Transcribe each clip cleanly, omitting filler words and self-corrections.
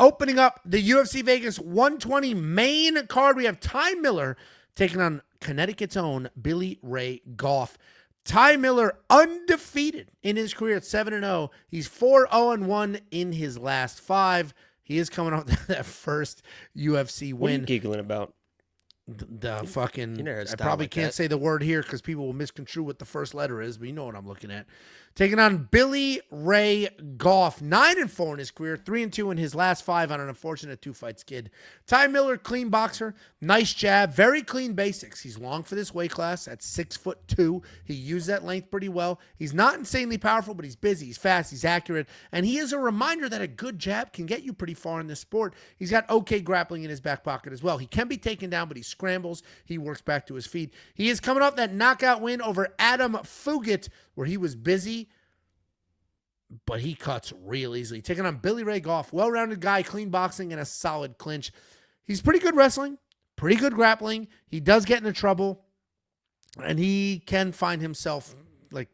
Opening up the UFC Vegas 120 main card, we have Ty Miller taking on Connecticut's own Billy Ray Goff. Ty Miller undefeated in his career at 7-0. He's 4-0-1 in his last 5. He is coming off that first UFC win. What are you giggling about? The fucking, I like probably can't that. say the word here because people will misconstrue what the first letter is, but you know what I'm looking at. Taking on Billy Ray Goff, 9-4 in his career, 3-2 in his last 5 on an unfortunate 2-fight skid. Ty Miller, clean boxer, nice jab, very clean basics. He's long for this weight class at 6'2". He used that length pretty well. He's not insanely powerful, but he's busy, he's fast, he's accurate, and he is a reminder that a good jab can get you pretty far in this sport. He's got okay grappling in his back pocket as well. He can be taken down, but he scrambles. He works back to his feet. He is coming off that knockout win over Adam Fugit, where he was busy, but he cuts real easily. Taking on Billy Ray Goff, well-rounded guy, clean boxing, and a solid clinch. He's pretty good wrestling, pretty good grappling. He does get into trouble, and he can find himself, like,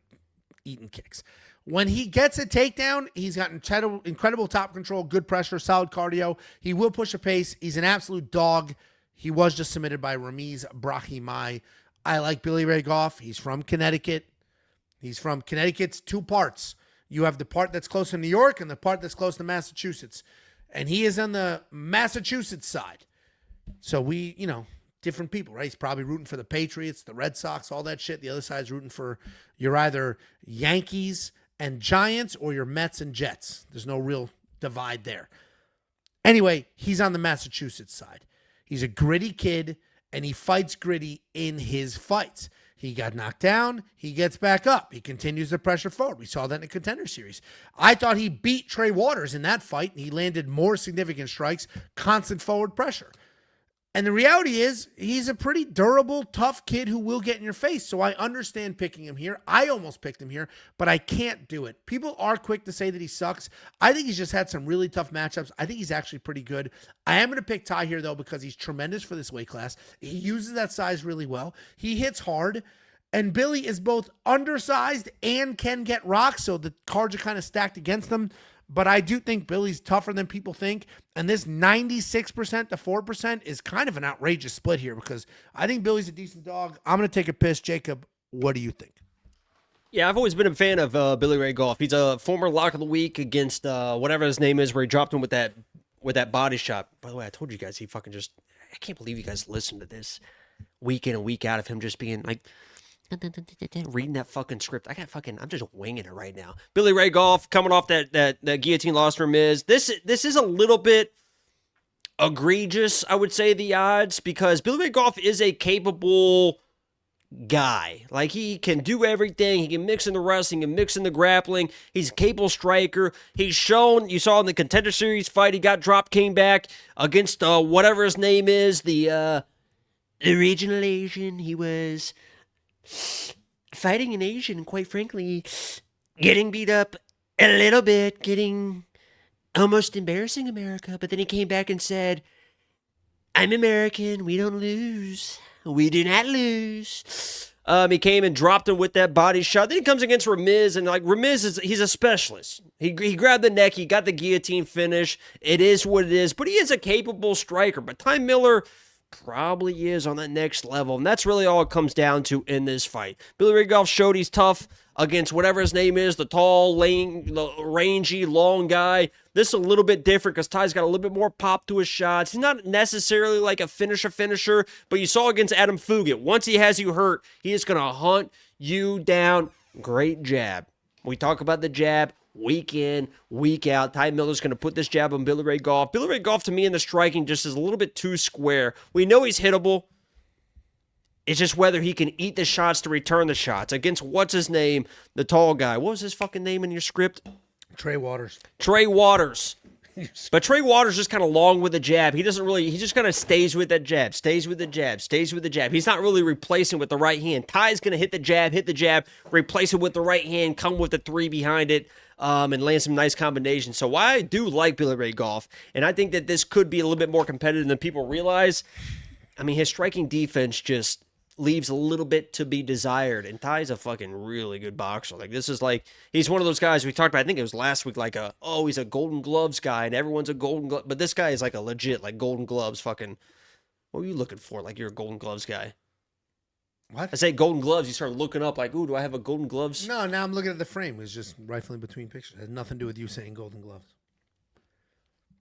eating kicks. When he gets a takedown, he's got incredible top control, good pressure, solid cardio. He will push a pace. He's an absolute dog. He was just submitted by Ramiz Brahimai. I like Billy Ray Goff. He's from Connecticut. He's from Connecticut's 2 parts. You have the part that's close to New York and the part that's close to Massachusetts. And he is on the Massachusetts side. So we, different people, right? He's probably rooting for the Patriots, the Red Sox, all that shit. The other side's rooting for, you're either Yankees and Giants or you're Mets and Jets. There's no real divide there. Anyway, he's on the Massachusetts side. He's a gritty kid, and he fights gritty in his fights. He got knocked down. He gets back up. He continues to pressure forward. We saw that in the Contender Series. I thought he beat Trey Waters in that fight. He landed more significant strikes, constant forward pressure. And the reality is, he's a pretty durable, tough kid who will get in your face. So I understand picking him here. I almost picked him here, but I can't do it. People are quick to say that he sucks. I think he's just had some really tough matchups. I think he's actually pretty good. I am going to pick Ty here, though, because he's tremendous for this weight class. He uses that size really well. He hits hard. And Billy is both undersized and can get rocked, so the cards are kind of stacked against them. But I do think Billy's tougher than people think. And this 96% to 4% is kind of an outrageous split here because I think Billy's a decent dog. I'm going to take a piss. Jacob, what do you think? Yeah, I've always been a fan of Billy Ray Goff. He's a former lock of the week against whatever his name is, where he dropped him with that body shot. By the way, I told you guys he fucking just... I can't believe you guys listen to this week in and week out of him just being like... reading that fucking script. I'm just winging it right now. Billy Ray Goff coming off that guillotine loss from Miz. This is a little bit egregious, I would say, the odds, because Billy Ray Goff is a capable guy. Like, he can do everything. He can mix in the wrestling and mix in the grappling. He's a capable striker. He's shown, you saw in the Contender Series fight, he got dropped, came back against whatever his name is, the original Asian. He was fighting an Asian, quite frankly, getting beat up a little bit, getting almost embarrassing America. But then he came back and said, I'm American. We don't lose. We do not lose. He came and dropped him with that body shot. Then he comes against Ramiz, and like Ramiz he's a specialist. He grabbed the neck. He got the guillotine finish. It is what it is. But he is a capable striker. But Ty Miller probably is on that next level, and that's really all it comes down to in this fight. Billy Ray Goff showed he's tough against whatever his name is, the tall, rangy, long guy. This is a little bit different because Ty's got a little bit more pop to his shots. He's not necessarily like a finisher, but you saw against Adam Fugit, once he has you hurt, he is going to hunt you down. Great jab. We talk about the jab week in, week out. Ty Miller's going to put this jab on Billy Ray Goff. Billy Ray Goff, to me, in the striking, just is a little bit too square. We know he's hittable. It's just whether he can eat the shots to return the shots. Against, what's his name? The tall guy. What was his fucking name in your script? Trey Waters. Trey Waters. But Trey Waters just kind of long with the jab. He just kind of stays with that jab, stays with the jab, stays with the jab. He's not really replacing with the right hand. Ty's going to hit the jab, replace it with the right hand, come with the 3 behind it, and land some nice combinations. So I do like Billy Ray Goff, and I think that this could be a little bit more competitive than people realize. I mean, his striking defense just leaves a little bit to be desired. And Ty's a fucking really good boxer. Like, this is like, he's one of those guys we talked about, I think it was last week, like he's a Golden Gloves guy and everyone's a Golden Glove. But this guy is like a legit, like, Golden Gloves fucking, what were you looking for? Like, you're a Golden Gloves guy. What? I say Golden Gloves, you start looking up like, ooh, do I have a Golden Gloves? No, now I'm looking at the frame. It's just rifling between pictures. It has nothing to do with you saying Golden Gloves.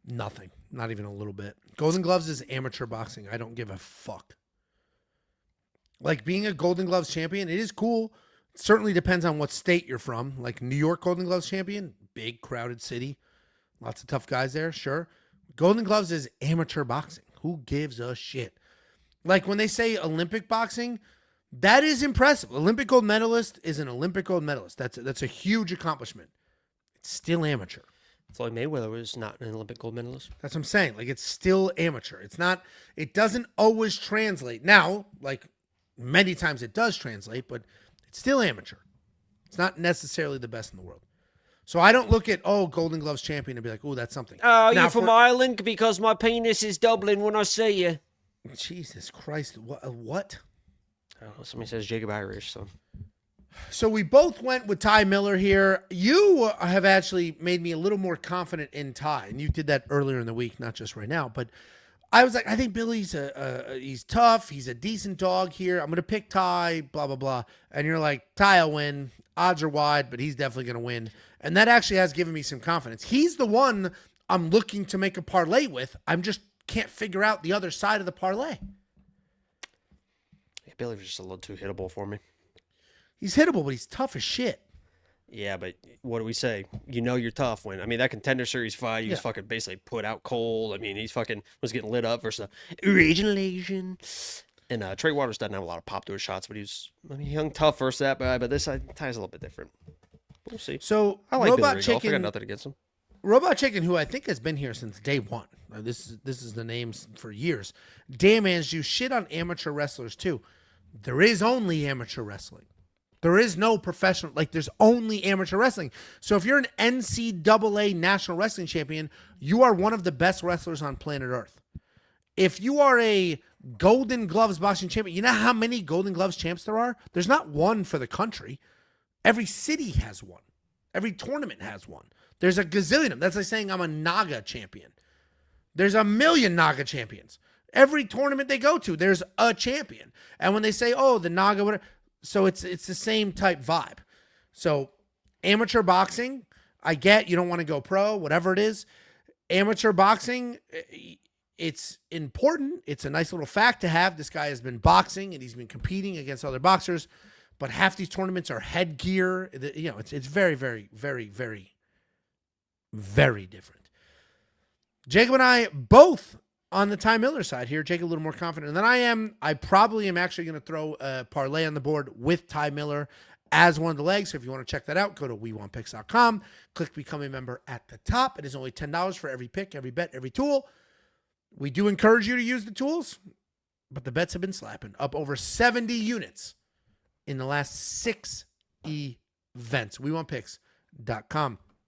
Nothing. Not even a little bit. Golden Gloves is amateur boxing. I don't give a fuck. Like, being a Golden Gloves champion, it is cool. It certainly depends on what state you're from. Like, New York Golden Gloves champion, big, crowded city. Lots of tough guys there, sure. Golden Gloves is amateur boxing. Who gives a shit? Like, when they say Olympic boxing, that is impressive. Olympic gold medalist is an Olympic gold medalist. That's a huge accomplishment. It's still amateur. Floyd Mayweather was not an Olympic gold medalist. That's what I'm saying. Like, it's still amateur. It's not, it doesn't always translate. Now, like, many times it does translate, but it's still amateur. It's not necessarily the best in the world. So I don't look at, Golden Gloves champion and be like, oh, that's something. Oh, Now, you from Ireland? Because my penis is doubling when I see you. Jesus Christ. What? Oh, somebody says Jacob Irish, so. So we both went with Ty Miller here. You have actually made me a little more confident in Ty, and you did that earlier in the week, not just right now. But I was like, I think Billy's he's tough. He's a decent dog here. I'm going to pick Ty, blah, blah, blah. And you're like, Ty will win. Odds are wide, but he's definitely going to win. And that actually has given me some confidence. He's the one I'm looking to make a parlay with. I'm just can't figure out the other side of the parlay. Yeah, Billy was just a little too hittable for me. He's hittable, but he's tough as shit. Yeah, but what do we say? You know you're tough when, I mean, that Contender Series fight, he was fucking basically put out cold. I mean, he's fucking was getting lit up versus the original Asian. And Trey Waters doesn't have a lot of pop to his shots, but he's, I mean, young, tough versus that guy, but this Ty's a little bit different. We'll see. So, I like Robot Billy Ray Goff. Chicken, I got nothing against him. Robot Chicken, who I think has been here since day one. This is the name for years. Damn, man, you shit on amateur wrestlers too. There is only amateur wrestling. There is no professional, like there's only amateur wrestling. So if you're an NCAA national wrestling champion, you are one of the best wrestlers on planet Earth. If you are a Golden Gloves boxing champion, you know how many Golden Gloves champs there are? There's not one for the country. Every city has one. Every tournament has one. There's a gazillion of them. That's like saying I'm a Naga champion. There's a million Naga champions. Every tournament they go to, there's a champion. And when they say, oh, the Naga, whatever, so it's the same type vibe. So amateur boxing, I get you don't want to go pro, whatever it is. Amateur boxing, it's important. It's a nice little fact to have. This guy has been boxing and he's been competing against other boxers, but half these tournaments are headgear. You know, it's very, very, very, very, very different. Jacob and I both on the Ty Miller side here. Jacob a little more confident than I am. I probably am actually going to throw a parlay on the board with Ty Miller as one of the legs. So if you want to check that out, go to WeWantPicks.com. Click Become a Member at the top. It is only $10 for every pick, every bet, every tool. We do encourage you to use the tools, but the bets have been slapping. Up over 70 units in the last 6 events. WeWantPicks.com.